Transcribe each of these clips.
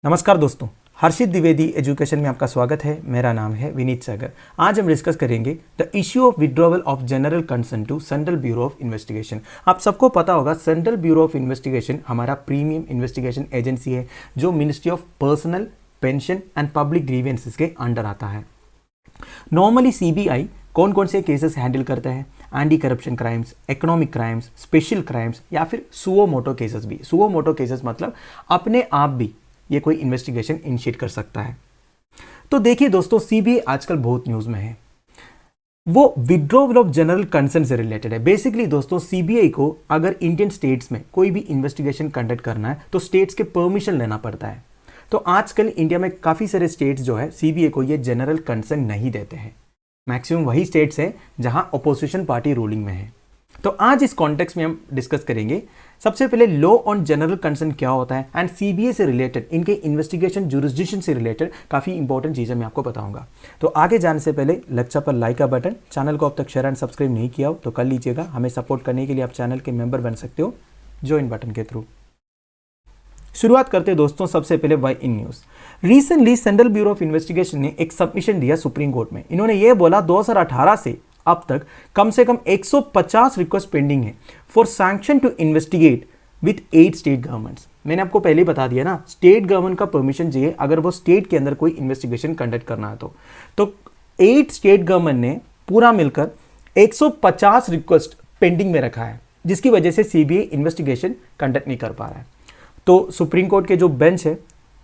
नमस्कार दोस्तों, हर्षित द्विवेदी एजुकेशन में आपका स्वागत है। मेरा नाम है विनीत सागर। आज हम डिस्कस करेंगे the issue of withdrawal of general concern to central bureau of investigation. आप सबको पता होगा सेंट्रल ब्यूरो ऑफ इन्वेस्टिगेशन हमारा प्रीमियम इन्वेस्टिगेशन एजेंसी है जो ministry of personnel, pension and public grievances के अंडर आता है। नॉर्मली सीबीआई कौन कौन से केसेस हैंडल करता है? Anti corruption crimes, economic crimes, special crimes या फिर सुओ मोटो केसेस भी। सुओ मोटो केसेस मतलब अपने आप भी ये कोई इन्वेस्टिगेशन इनिशिएट कर सकता है। तो देखिए दोस्तों, सीबीआई आजकल बहुत न्यूज में है। वो विड्रॉवल ऑफ जनरल कंसर्न से रिलेटेड है। बेसिकली दोस्तों, सीबीआई को अगर इंडियन स्टेट्स में कोई भी इन्वेस्टिगेशन कंडक्ट करना है तो स्टेट्स के परमिशन लेना पड़ता है। तो आजकल इंडिया में काफी सारे स्टेट्स जो है सीबीआई को ये जनरल कंसर्न नहीं देते हैं। मैक्सिमम वही स्टेट्स हैं जहां अपोजिशन पार्टी रूलिंग में है। तो आज इस कॉन्टेक्स्ट में हम डिस्कस करेंगे सबसे पहले लॉ ऑन जनरल कंसर्न क्या होता है एंड सीबीआई से रिलेटेड, इनके इन्वेस्टिगेशन जुरिसडिक्शन से रिलेटेड काफ़ी इंपॉर्टेंट चीज़ें मैं आपको बताऊंगा। तो आगे जाने से पहले लेक्चर पर लाइक का बटन, चैनल को अब तक शेयर एंड सब्सक्राइब नहीं किया हो तो कर लीजिएगा। हमें सपोर्ट करने के लिए आप चैनल के मेंबर बन सकते हो ज्वाइन बटन के थ्रू। शुरुआत करते हैं दोस्तों सबसे पहले why in news. Recently central bureau of investigation ने एक सबमिशन दिया सुप्रीम कोर्ट में। इन्होंने ये बोला 2018 से अब तक कम से कम 150 रिक्वेस्ट पेंडिंग है for sanction to investigate with 8 state governments. मैंने आपको पहले ही बता दिया ना, स्टेट गवर्नमेंट का परमिशन चाहिए अगर वो स्टेट के अंदर कोई इन्वेस्टिगेशन कंडक्ट करना है तो 8 स्टेट गवर्नमेंट ने पूरा मिलकर 150 रिक्वेस्ट पेंडिंग में रखा है, जिसकी वजह से सीबीआई इन्वेस्टिगेशन कंडक्ट नहीं कर पा रहा है। तो सुप्रीम कोर्ट के जो बेंच है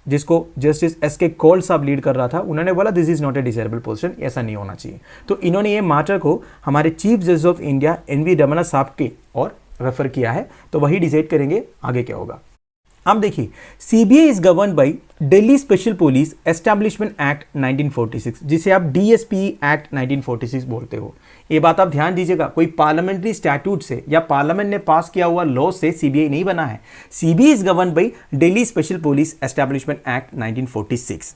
जिसको जस्टिस एस.के. कौल साहब लीड कर रहा था, उन्होंने बोला this is not a desirable position, ऐसा नहीं होना चाहिए। तो इन्होंने ये मैटर को हमारे chief justice of India N V. Ramana साहब के और रेफर किया है। तो वही डिसाइड करेंगे आगे क्या होगा। अब देखिए, CBI is govern by Delhi special police establishment act 1946, जिसे आप डीएसपी एक्ट 1946 बोलते हो। ये बात आप ध्यान दीजिएगा, कोई पार्लियामेंट्री स्टैट्यूट से या पार्लियामेंट ने पास किया हुआ लॉ से सीबीआई नहीं बना है। CBI is govern by Delhi special police establishment act 1946।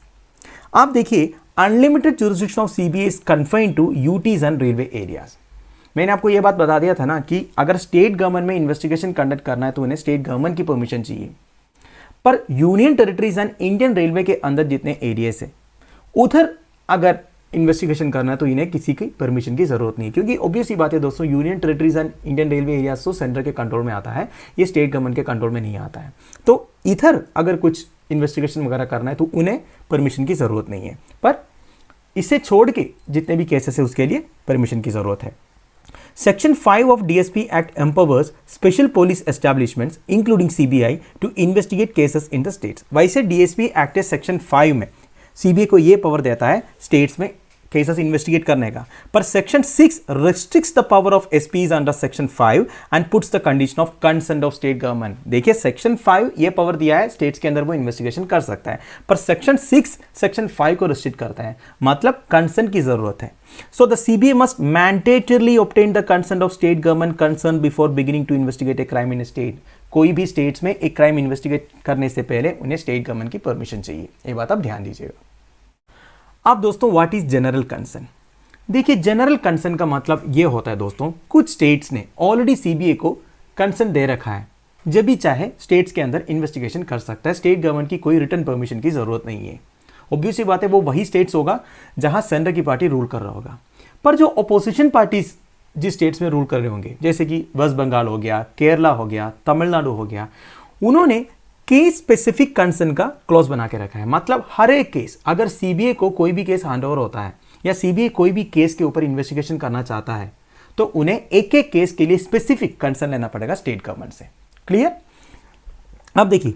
आप देखिए, unlimited jurisdiction of CBI is confined to UTs and railway areas. मैंने आपको यह बात बता दिया था ना कि अगर स्टेट गवर्नमेंट में इन्वेस्टिगेशन कंडक्ट करना है तो उन्हें स्टेट गवर्नमेंट की परमिशन चाहिए। पर union territories and Indian railway के अंदर जितने एरियाज है उधर अगर इन्वेस्टिगेशन करना है तो इन्हें किसी की परमिशन की जरूरत नहीं है, क्योंकि ऑब्वियस ही बात है दोस्तों, union territories and Indian railway areas तो सेंटर के कंट्रोल में आता है, ये स्टेट गवर्नमेंट के कंट्रोल में नहीं आता है। तो इधर अगर कुछ इन्वेस्टिगेशन वगैरह करना है तो उन्हें परमिशन की जरूरत नहीं है, पर इसे छोड़ के जितने भी केसेस है उसके लिए परमिशन की जरूरत है। Section 5 of DSP Act empowers special police establishments, including CBI, to investigate cases in the states. वैसे DSP Act सेक्शन 5 में CBI को ये पावर देता है स्टेट्स में केसेस इन्वेस्टिगेट करने का, पर section 6 restricts the power of SPs under section 5 and puts the condition of consent of state government। देखिए, सेक्शन 5 ये पावर दिया है स्टेट्स के अंदर वो इन्वेस्टिगेशन कर सकता है, पर सेक्शन 6 सेक्शन 5 को रिस्ट्रिक्ट करता है, मतलब कंसेंट की जरूरत है। So the CBI must mandatorily obtain the consent of state government concerned before beginning to investigate a crime in a state। कोई भी स्टेट्स में एक क्राइम इन्वेस्टिगेट करने से पहले उन्हें स्टेट गवर्नमेंट की परमिशन चाहिए, ये बात आप ध्यान दीजिएगा। अब दोस्तों, व्हाट इज जनरल कंसर्न? देखिए, जनरल कंसर्न का मतलब ये होता है दोस्तों, कुछ स्टेट्स ने ऑलरेडी सीबीआई को कंसर्न दे रखा है, जब भी चाहे स्टेट्स के अंदर इन्वेस्टिगेशन कर सकता है, स्टेट गवर्नमेंट की कोई रिटर्न परमिशन की जरूरत नहीं है। ऑब्वियस सी बात है, वो वही स्टेट्स होगा जहां सेंटर की पार्टी रूल कर रहा होगा। पर जो अपोजिशन पार्टीज जिस स्टेट्स में रूल कर रहे होंगे, जैसे कि वेस्ट बंगाल हो गया, केरला हो गया, तमिलनाडु हो गया, उन्होंने केस स्पेसिफिक कंसर्न का क्लॉज बना के रखा है। मतलब हर एक केस, अगर सीबीआई को कोई भी केस हैंडओवर होता है या सीबीआई कोई भी केस के ऊपर इन्वेस्टिगेशन करना चाहता है तो उन्हें एक एक केस के लिए स्पेसिफिक कंसर्न लेना पड़ेगा स्टेट गवर्नमेंट से। क्लियर? अब देखिए,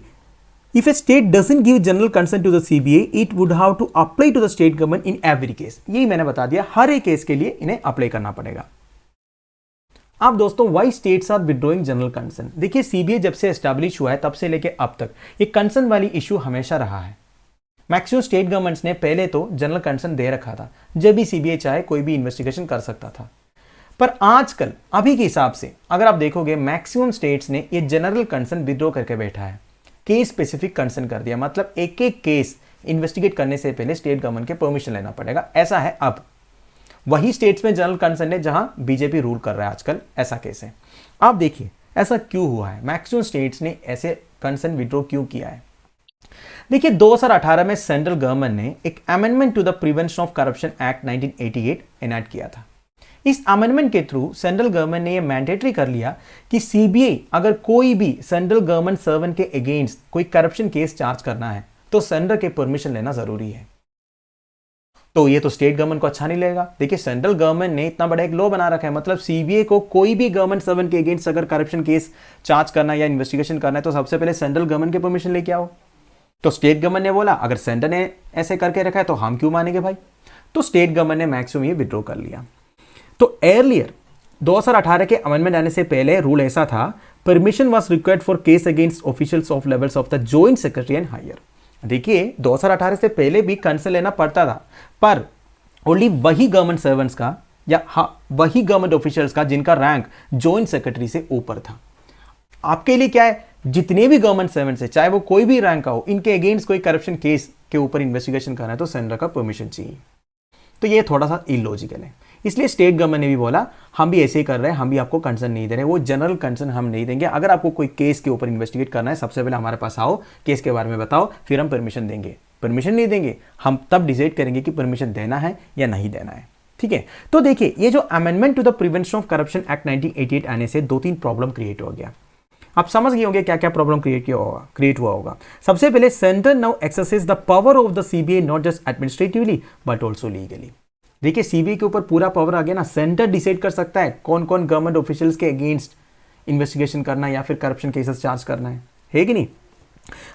if a state doesn't give general consent to the CBI, it would have to apply to the state government in every case। यही मैंने बता दिया, हर एक केस के लिए इन्हें अप्लाई करना पड़ेगा। अब दोस्तों, why states are withdrawing general concern? देखिए, सीबीआई जब से एस्टैब्लिश हुआ है तब से लेके अब तक ये कंसर्न वाली इशू हमेशा रहा है। मैक्सिमम स्टेट गवर्नमेंट्स ने पहले तो जनरल कंसर्न दे रखा था, जब भी सीबीआई चाहे कोई भी इन्वेस्टिगेशन कर सकता था। पर आजकल अभी के हिसाब से अगर आप देखोगे, मैक्सिमम स्टेट्स ने ये जनरल कंसर्न विड्रॉ करके बैठा है, केस स्पेसिफिक कंसर्न कर दिया। मतलब एक एक केस इन्वेस्टिगेट करने से पहले स्टेट गवर्नमेंट के परमिशन लेना पड़ेगा, ऐसा है। अब वही स्टेट्स में जनरल कंसर्न है जहां बीजेपी रूल कर रहा है आजकल, ऐसा केस है। आप देखिए ऐसा क्यों हुआ है, मैक्सिमम स्टेट्स ने ऐसे कंसर्न विड्रॉ क्यों किया है? देखिए 2018 में सेंट्रल गवर्नमेंट ने एक amendment to the prevention of corruption act 1988 enact किया था। इस अमेंडमेंट के थ्रू सेंट्रल गवर्नमेंट ने यह मैंडेटरी कर लिया कि सीबीआई अगर कोई भी सेंट्रल गवर्नमेंट सर्वेंट के अगेंस्ट कोई करप्शन केस चार्ज करना है तो सेंटर के परमिशन लेना जरूरी है। तो ये तो स्टेट गवर्नमेंट को अच्छा नहीं लगेगा। देखिए सेंट्रल गवर्नमेंट ने इतना बड़ा एक लॉ बना रखा है, मतलब सीबीआई को कोई भी गवर्नमेंट सर्वेंट के अगेंस्ट अगर करप्शन केस चार्ज करना है या इन्वेस्टिगेशन करना है तो सबसे पहले सेंट्रल गवर्नमेंट के परमिशन लेके आओ। तो स्टेट गवर्नमेंट ने बोला अगर सेंटर ने ऐसे करके रखा है तो हम क्यों मानेंगे भाई। तो स्टेट गवर्नमेंट ने मैक्सिमम ये विड्रॉ कर लिया। तो अर्लियर 2018 के अमेंडमेंट आने से पहले रूल ऐसा था, permission was required for case against officials of levels of the joint secretary and higher. देखिए 2018 से पहले भी कंसर्न लेना पड़ता था, पर ओनली वही गवर्नमेंट सर्वेंट्स का या वही गवर्नमेंट ऑफिशियल्स का जिनका रैंक जॉइंट सेक्रेटरी से ऊपर था। आपके लिए क्या है, जितने भी गवर्नमेंट सर्वेंट्स है चाहे वो कोई भी रैंक का हो, इनके अगेंस्ट कोई करप्शन केस के ऊपर इन्वेस्टिगेशन करना है तो सेंटर का परमिशन चाहिए। तो ये थोड़ा सा इलॉजिकल है, इसलिए स्टेट गवर्नमेंट ने भी बोला हम भी ऐसे ही कर रहे हैं, हम भी आपको कंसर्न नहीं दे रहे, वो जनरल कंसर्न हम नहीं देंगे। अगर आपको कोई केस के ऊपर इन्वेस्टिगेट करना है सबसे पहले हमारे पास आओ, केस के बारे में बताओ, फिर हम परमिशन देंगे। परमिशन नहीं देंगे हम तब डिसाइड करेंगे कि परमिशन देना है या नहीं देना है। ठीक है, तो देखिए ये जो amendment to the prevention of corruption act 1988 आने से 2-3 प्रॉब्लम क्रिएट हो गया। आप समझ गए होंगे क्या क्या प्रॉब्लम क्रिएट हुआ होगा। सबसे पहले centre now exercise the power of the CBI not just administratively but also legally. देखिए सीबीआई के ऊपर पूरा पावर आ गया ना, सेंटर डिसाइड कर सकता है कौन कौन गवर्नमेंट ऑफिशियल्स के अगेंस्ट इन्वेस्टिगेशन करना है या फिर करप्शन केसेस चार्ज करना है कि नहीं।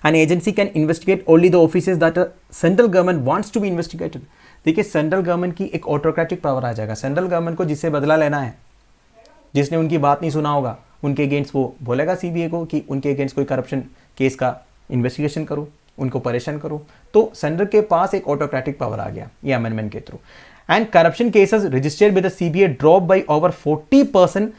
An agency can investigate only the offices that a central government wants to be investigated। देखिए सेंट्रल गवर्नमेंट की एक ऑटोक्रेटिक पावर आ जाएगा। सेंट्रल गवर्नमेंट को जिससे बदला लेना है, जिसने उनकी बात नहीं सुना होगा, उनके अगेंस्ट वो बोलेगा सीबीआई को कि उनके अगेंस्ट कोई करप्शन केस का इन्वेस्टिगेशन करो, उनको परेशान करो। तो सेंटर के पास एक ऑटोक्रेटिक पावर आ गया ये अमेंडमेंट के through. And corruption cases registered with the CBI drop by over 40%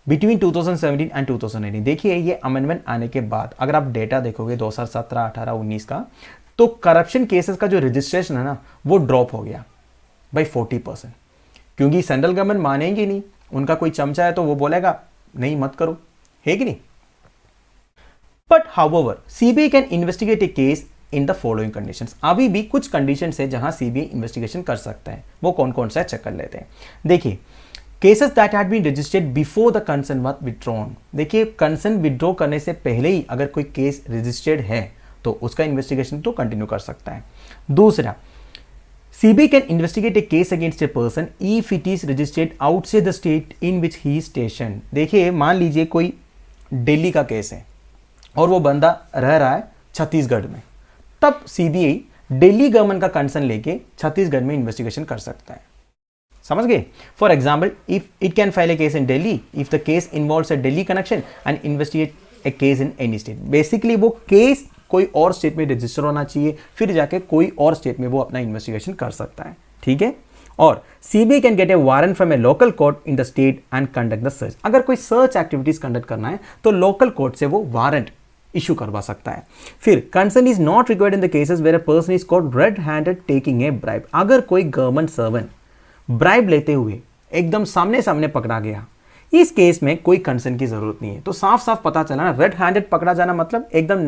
between 2017 and 2018। देखिए ये अमेंडमेंट आने के बाद अगर आप डेटा देखोगे 2017, 18, 19 का, तो करप्शन केसेस का जो रजिस्ट्रेशन है ना वो ड्रॉप हो गया बाई 40%, क्योंकि सेंट्रल गवर्नमेंट मानेंगे नहीं, उनका कोई चमचा है तो वो बोलेगा नहीं मत करो, है कि नहीं। But however CBI can investigate A case in the following conditions. अभी भी कुछ कंडीशंस है जहां सीबीआई इन्वेस्टिगेशन कर सकता है, वो कौन कौन सा चेक कर लेते हैं। देखिए cases that had been registered before the concern was withdrawn. देखिए कंसर्न विथड्रॉ करने से पहले ही अगर कोई केस रजिस्टर्ड है तो उसका इन्वेस्टिगेशन तो कंटिन्यू कर सकता है। दूसरा, CBI can investigate A case against a person if it is registered outside the state in which he station. देखिए मान लीजिए कोई दिल्ली का केस है और वो बंदा रह रहा है छत्तीसगढ़ में, तब सीबीआई दिल्ली गवर्नमेंट का कंसर्न लेके छत्तीसगढ़ में इन्वेस्टिगेशन कर सकता है। समझ गए। For example if it can file A case in Delhi if the case involves a Delhi connection and investigate A case in any state. Basically वो केस कोई और स्टेट में रजिस्टर होना चाहिए, फिर जाके कोई और स्टेट में वो अपना इन्वेस्टिगेशन कर सकता है। ठीक है। और CBI can get A warrant from A local court in the state and conduct the search. अगर कोई सर्च एक्टिविटीज कंडक्ट करना है तो लोकल कोर्ट से वो वारंट इशू करवा सकता है। फिर concern is not required in the cases where a person is caught red handed taking a bribe. अगर कोई गवर्नमेंट सर्वेंट ब्राइब लेते हुए एकदम सामने सामने पकड़ा गया, इस केस में कोई कंसर्न की जरूरत नहीं है। तो साफ साफ पता चला ना, रेड हैंडेड पकड़ा जाना मतलब एकदम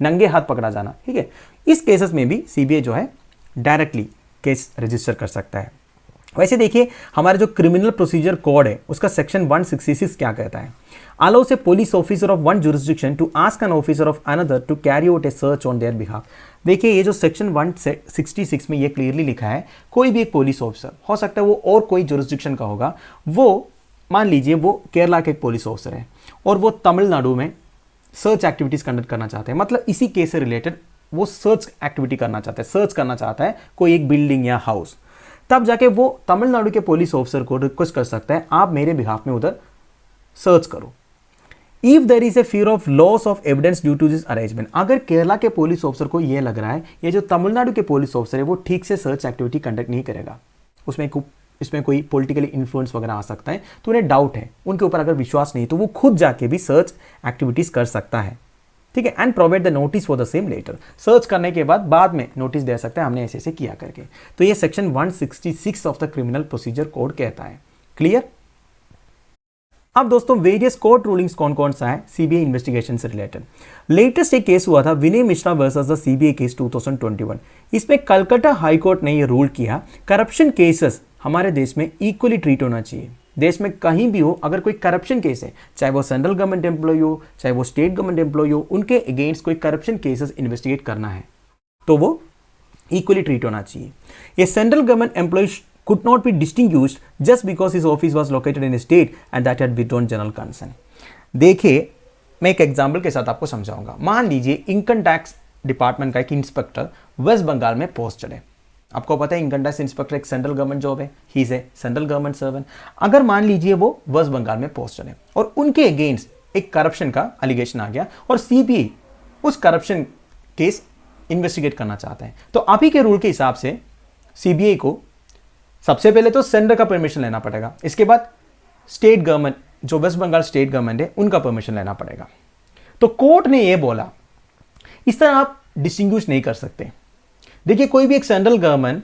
नंगे हाथ पकड़ा जाना। ठीक है। इस केसेस में भी सीबीआई जो है डायरेक्टली केस रजिस्टर कर सकता है। वैसे देखिए हमारा जो क्रिमिनल प्रोसीजर कोड है उसका सेक्शन 166 क्या कहता है, allows a police officer of one jurisdiction to ask an officer of another to carry out a search on their behalf। देखिए ये जो सेक्शन 166 में ये क्लियरली लिखा है, कोई भी एक पुलिस ऑफिसर हो सकता है, वो और कोई जुरिस्डिक्शन का होगा, वो मान लीजिए वो केरला के एक पुलिस ऑफिसर है और वो तमिलनाडु में सर्च एक्टिविटीज कंडक्ट करना चाहते हैं, मतलब इसी केस से रिलेटेड वो सर्च एक्टिविटी करना चाहता है, सर्च करना चाहता है कोई एक बिल्डिंग या हाउस। तब जाके वो तमिलनाडु के पुलिस ऑफिसर को रिक्वेस्ट कर सकता है आप मेरे बिहाफ में उधर सर्च करो। If there is a fear of loss of evidence due to this arrangement. अगर केरला के पुलिस ऑफिसर को यह लग रहा है ये जो तमिलनाडु के पुलिस ऑफिसर है वो ठीक से सर्च एक्टिविटी कंडक्ट नहीं करेगा, इसमें कोई पॉलिटिकली इन्फ्लुएंस वगैरह आ सकता है, तो उन्हें डाउट है, उनके ऊपर अगर विश्वास नहीं तो वो खुद जाके भी सर्च एक्टिविटीज कर सकता है। ठीक है। And provide the notice for the same letter. Search करने के बाद में नोटिस दे सकता है हमने ऐसे ऐसे किया करके। तो ये section 166 of the criminal procedure code कहता है। क्लियर। अब दोस्तों वेरियस कोर्ट रूलिंग्स कौन कौन सा है सीबीआई इन्वेस्टिगेशन से रिलेटेड। लेटेस्ट एक केस हुआ था Vinay Mishra versus the CBI case 2021। इसमें कलकत्ता हाई कोर्ट ने यह रूल किया करप्शन केसेस हमारे देश में इक्वली ट्रीट होना चाहिए। देश में कहीं भी हो अगर कोई करप्शन केस है, चाहे वो सेंट्रल गवर्नमेंट एम्प्लॉय हो चाहे वो स्टेट गवर्नमेंट एम्प्लॉय हो, उनके अगेंस्ट कोई करप्शन केसेस इन्वेस्टिगेट करना है तो वो इक्वली ट्रीट होना चाहिए। ये central government employee could not be distinguished just because his office was located in a state and that had withdrawn general concern। देखिए मैं एक एग्जाम्पल के साथ आपको समझाऊंगा। मान लीजिए इनकम टैक्स डिपार्टमेंट का एक इंस्पेक्टर वेस्ट बंगाल में पोस्टेड है। आपको पता है इनकम टैक्स इंस्पेक्टर एक सेंट्रल गवर्नमेंट जॉब है, he is a central government servant. अगर मान लीजिए वो वेस्ट बंगाल में पोस्टेड है और उनके अगेंस्ट एक करप्शन का एलिगेशन आ गया और सीबीआई उस करप्शन केस इन्वेस्टिगेट करना चाहता है, तो आप ही के रूल के हिसाब से सीबीआई को सबसे पहले तो सेंटर का परमिशन लेना पड़ेगा, इसके बाद स्टेट गवर्नमेंट जो वेस्ट बंगाल स्टेट गवर्नमेंट है उनका परमिशन लेना पड़ेगा। तो कोर्ट ने यह बोला इस तरह आप डिस्टिंग्विश नहीं कर सकते। देखिए कोई भी एक सेंट्रल गवर्नमेंट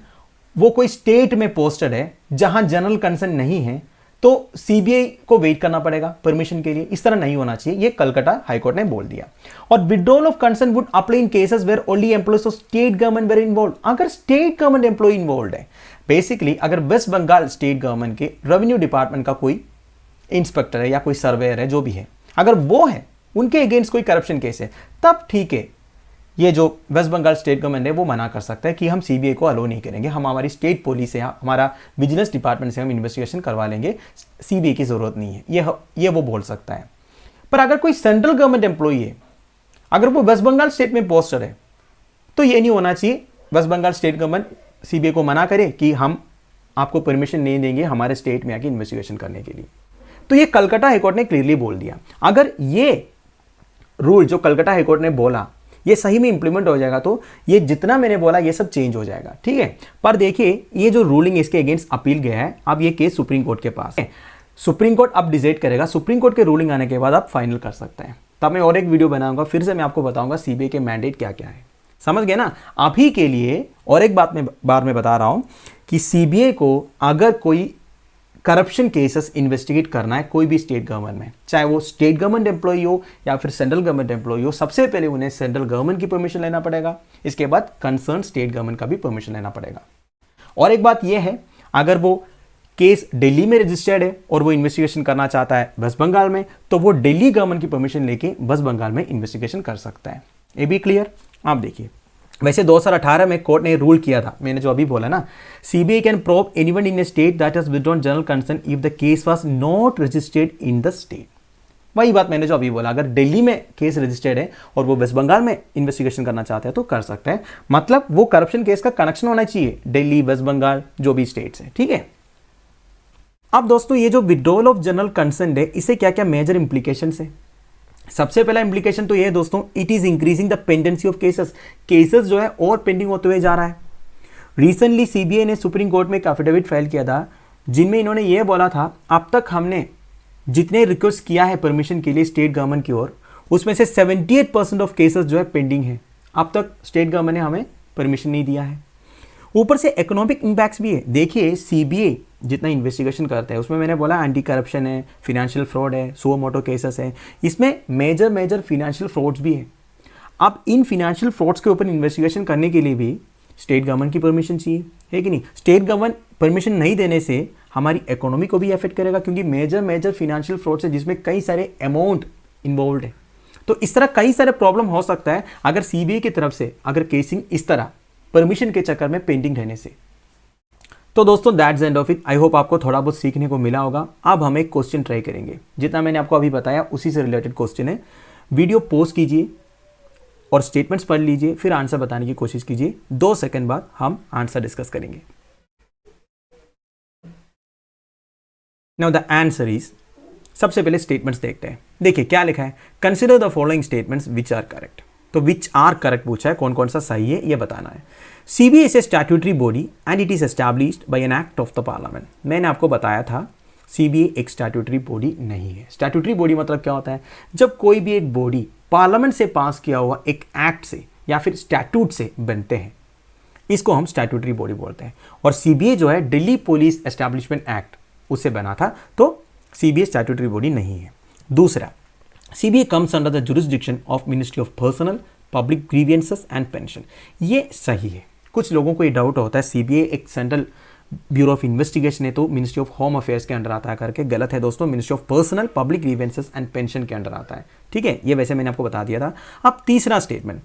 वो कोई स्टेट में पोस्टेड है जहां जनरल कंसर्न नहीं है तो सीबीआई को वेट करना पड़ेगा परमिशन के लिए, इस तरह नहीं होना चाहिए, ये कलकत्ता हाईकोर्ट ने बोल दिया। और withdrawal of concern would apply in cases where only employees of state government were involved. अगर स्टेट गवर्नमेंट एम्प्लॉय इन्वॉल्व है, बेसिकली अगर वेस्ट बंगाल स्टेट गवर्नमेंट के रेवेन्यू डिपार्टमेंट का कोई इंस्पेक्टर है या कोई सर्वेयर है जो भी है, अगर वो है उनके अगेंस्ट कोई करप्शन केस है, तब ठीक है ये जो वेस्ट बंगाल स्टेट गवर्नमेंट है वो मना कर सकता है कि हम सीबीआई को अलो नहीं करेंगे, हम हमारी स्टेट पुलिस से हमारा विजिलेंस डिपार्टमेंट से हम इन्वेस्टिगेशन करवा लेंगे, सीबीआई की जरूरत नहीं है, ये वो बोल सकता है। पर अगर कोई सेंट्रल गवर्नमेंट एम्प्लॉई है, अगर वो वेस्ट बंगाल स्टेट में पोस्टेड है, तो ये नहीं होना चाहिए West Bengal state government CBI को मना करे कि हम आपको परमिशन नहीं देंगे हमारे स्टेट में आके इन्वेस्टिगेशन करने के लिए। तो ये कलकत्ता हाईकोर्ट ने क्लियरली बोल दिया। अगर ये रूल जो कलकत्ता हाईकोर्ट ने बोला ये सही में इंप्लीमेंट हो जाएगा तो ये जितना मैंने बोला ये सब चेंज हो जाएगा, ठीक है। पर देखिए ये जो रूलिंग इसके अगेंस्ट अपील गया है, अब ये केस सुप्रीम कोर्ट के पास है, सुप्रीम कोर्ट अब डिसाइड करेगा, सुप्रीम कोर्ट के रूलिंग आने के बाद आप फाइनल कर सकते हैं। तब मैं और एक वीडियो बनाऊंगा, फिर से मैं आपको बताऊंगा सीबीआई के मैंडेट क्या क्या है, समझ गए ना। अभी के लिए और एक बार मैं बता रहा हूं कि सीबीआई को अगर कोई करप्शन केसेस इन्वेस्टिगेट करना है कोई भी स्टेट गवर्नमेंट में, चाहे वो स्टेट गवर्नमेंट एम्प्लॉय हो या फिर सेंट्रल गवर्नमेंट एम्प्लॉय हो, सबसे पहले उन्हें सेंट्रल गवर्नमेंट की परमिशन लेना पड़ेगा, इसके बाद कंसर्न स्टेट गवर्नमेंट का भी परमिशन लेना पड़ेगा। और एक बात यह है, अगर वो केस दिल्ली में रजिस्टर्ड है और वो इन्वेस्टिगेशन करना चाहता है वेस्ट बंगाल में, तो वो दिल्ली गवर्नमेंट की परमिशन लेके वेस्ट बंगाल में इन्वेस्टिगेशन कर सकता है। ये भी क्लियर। आप देखिए वैसे 2018 में कोर्ट ने रूल किया था, मैंने जो अभी बोला ना, CBI can probe anyone in A state that has withdrawn general concern if the case was not registered in the state. वही बात मैंने जो अभी बोला, अगर दिल्ली में केस रजिस्टर्ड है और वो वेस्ट बंगाल में इन्वेस्टिगेशन करना चाहते हैं तो कर सकते हैं, मतलब वो करप्शन केस का कनेक्शन होना चाहिए दिल्ली वेस्ट बंगाल जो भी स्टेट्स है, ठीक है। अब दोस्तों ये जो विड्रॉल ऑफ जनरल कंसर्न है इससे क्या क्या मेजर इंप्लीकेशन है। सबसे पहला इंप्लीकेशन तो ये है दोस्तों, it is increasing the pendency of cases जो है और पेंडिंग होते हुए जा रहा है। रिसेंटली सीबीआई ने सुप्रीम कोर्ट में एक एफिडेविट फाइल किया था जिनमें इन्होंने ये बोला था अब तक हमने जितने रिक्वेस्ट किया है परमिशन के लिए स्टेट गवर्नमेंट की ओर, उसमें से 78% ऑफ केसेस जो है पेंडिंग है, अब तक स्टेट गवर्नमेंट ने हमें परमिशन नहीं दिया है। ऊपर से इकोनॉमिक इंपैक्ट्स भी है। देखिए सीबीआई जितना इन्वेस्टिगेशन करता है उसमें मैंने बोला एंटी करप्शन है, फिनेंशियल फ्रॉड है, सो मोटो केसेस है, इसमें मेजर फिनेंशियल फ्रॉड्स भी है। अब इन फिनेंशियल फ्रॉड्स के ऊपर इन्वेस्टिगेशन करने के लिए भी स्टेट गवर्नमेंट की परमिशन चाहिए, है कि नहीं। स्टेट गवर्नमेंट परमिशन नहीं देने से हमारी इकोनॉमी को भी अफेक्ट करेगा क्योंकि मेजर फिनेंशियल फ्रॉड्स है जिसमें कई सारे अमाउंट इन्वॉल्व है। तो इस तरह कई सारे प्रॉब्लम हो सकता है अगर सीबीआई की तरफ से अगर केसिंग इस तरह परमिशन के चक्कर में पेंडिंग रहने से। तो दोस्तों that's end of it. I hope आपको थोड़ा बहुत सीखने को मिला होगा। अब हम एक क्वेश्चन ट्राई करेंगे, जितना मैंने आपको अभी बताया उसी से रिलेटेड क्वेश्चन है। वीडियो पॉज कीजिए और स्टेटमेंट्स पढ़ लीजिए, फिर आंसर बताने की कोशिश कीजिए। 2 सेकंड बाद हम आंसर डिस्कस करेंगे। नाउ द आंसर इज, सबसे पहले स्टेटमेंट्स देखते हैं। देखिए क्या लिखा है, consider the following statements which are correct. तो विच आर करेक्ट पूछा है, कौन कौन सा सही है ये बताना है। CBI is a statutory body and it is established bye an act of the parliament. मैंने आपको बताया था सीबीआई एक स्टैट्यूटरी बॉडी नहीं है। स्टैट्यूटरी बॉडी मतलब क्या होता है, जब कोई भी एक बॉडी पार्लियामेंट से पास किया हुआ एक एक्ट से या फिर स्टैट्यूट से बनते हैं, इसको हम स्टैट्यूटरी बॉडी बोलते हैं। और सीबीआई जो है दिल्ली पुलिस एस्टैब्लिशमेंट एक्ट उससे बना था, तो सीबीए स्टैट्यूटरी बॉडी नहीं है। दूसरा, CBA comes under the jurisdiction of ministry of personnel public grievances and pension. ये सही है। कुछ लोगों को ये डाउट होता है सीबीए एक सेंट्रल ब्यूरो ऑफ इन्वेस्टिगेशन है तो मिनिस्ट्री ऑफ होम अफेयर्स के अंडर आता है करके। गलत है दोस्तों, ministry of personnel public grievances and pension के अंडर आता है। ठीक है, ये वैसे मैंने आपको बता दिया था। अब तीसरा स्टेटमेंट,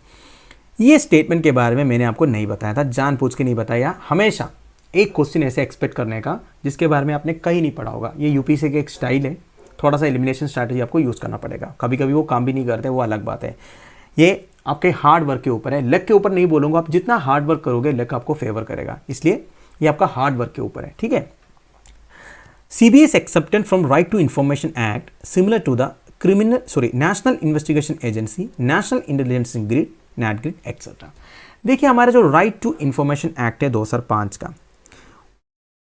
ये स्टेटमेंट के बारे में मैंने आपको नहीं बताया था, जानबूझ के नहीं बताया। हमेशा एक क्वेश्चन ऐसे एक्सपेक्ट करने का जिसके बारे में आपने कहीं नहीं पढ़ा होगा। ये यूपीएससी का एक स्टाइल है, थोड़ा सा एलिमिनेशन स्ट्रैटेजी आपको यूज़ करना पड़ेगा। कभी कभी वो काम भी नहीं करते, वो अलग बात है। ये आपके हार्ड वर्क के ऊपर है, लक के ऊपर नहीं बोलूँगा। आप जितना हार्ड वर्क करोगे लक आपको फेवर करेगा, इसलिए ये आपका हार्ड वर्क के ऊपर है। ठीक है, CBA is excepted from right to information act similar to the national investigation agency, national intelligence grid, nat grid etcetera. देखिए, हमारा जो राइट टू इंफॉर्मेशन एक्ट है 2005 का,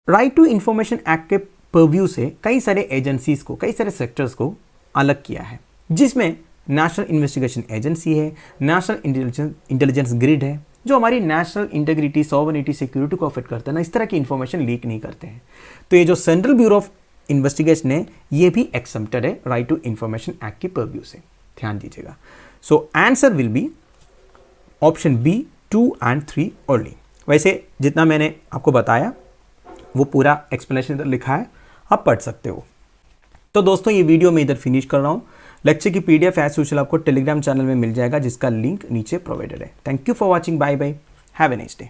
राइट टू इंफॉर्मेशन एक्ट के परव्यू से कई सारे एजेंसीज को, कई सारे सेक्टर्स को अलग किया है, जिसमें नेशनल इन्वेस्टिगेशन एजेंसी है, नेशनल इंटेलिजेंस ग्रिड है, जो हमारी नेशनल इंटीग्रिटी, सॉवरेनिटी, सिक्योरिटी को अफेक्ट करते हैं ना, इस तरह की इंफॉर्मेशन लीक नहीं करते हैं। तो ये जो सेंट्रल ब्यूरो ऑफ इन्वेस्टिगेशन है, ये भी एक्सेप्टेड है राइट टू इंफॉर्मेशन एक्ट की परव्यू से। ध्यान दीजिएगा। So answer will be option B 2 and 3 only. वैसे जितना मैंने आपको बताया वो पूरा एक्सप्लेनेशन इधर लिखा है, आप पढ़ सकते हो। तो दोस्तों, ये वीडियो मैं इधर फिनिश कर रहा हूँ। लेक्चर की पीडीएफ एज यूजुअल आपको टेलीग्राम चैनल में मिल जाएगा, जिसका लिंक नीचे प्रोवाइडेड है। Thank you for watching. Bye bye, have a nice day.